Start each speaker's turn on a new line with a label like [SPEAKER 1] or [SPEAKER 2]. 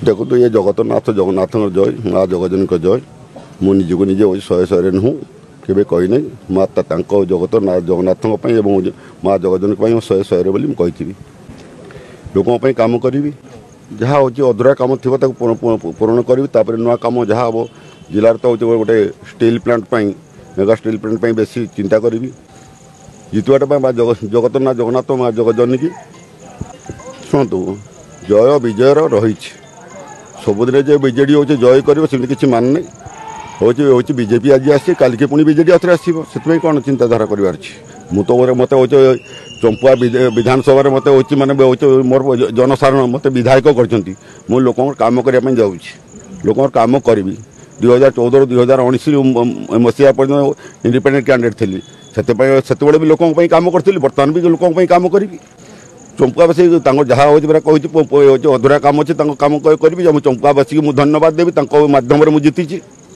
[SPEAKER 1] देखो ये जगतनाथ जगन्नाथ जय माँ जगजनक जय मु निजक निजे शहे शहे नुह केवे कही ना माता जगतनाथ जगन्नाथ माँ जगजनक शहे शहे बोली कही लोकों काम करी जहाँ हूँ अधूरा कम थी पूरण करी नुआ कम जहाँ हम जिलार तो हूँ गोटे steel plant mega steel plant बेसी चिंता करी जितवाटा माँ जगतनाथ जगन्नाथ माँ जगजनकी शुणु जय विजयर रही सबुदिन जो बीजेडी हूँ जय कर किसी मान नहीं हूँ बीजेपी आज आसी काल के पुणी बीजेडी आथरे आसो से कौन चिंताधारा करार मत मत हूँ चंपुआ विधानसभा मत हूँ मानते मोर जनसाधारण मत विधायक कर लोक कम करने जाऊँ लोक कम करी 2014 2019 मसीहा पर्यटन इंडिपेंडेंट कैंडिडेट थी से भी लोकों कम करी बर्तमान भी लोकों कम करी चंपुआ बस जहाँ हूँ कही अधूरा कम अच्छे कम करी चंपुआ बस धन्यवाद देवी मध्यम जीति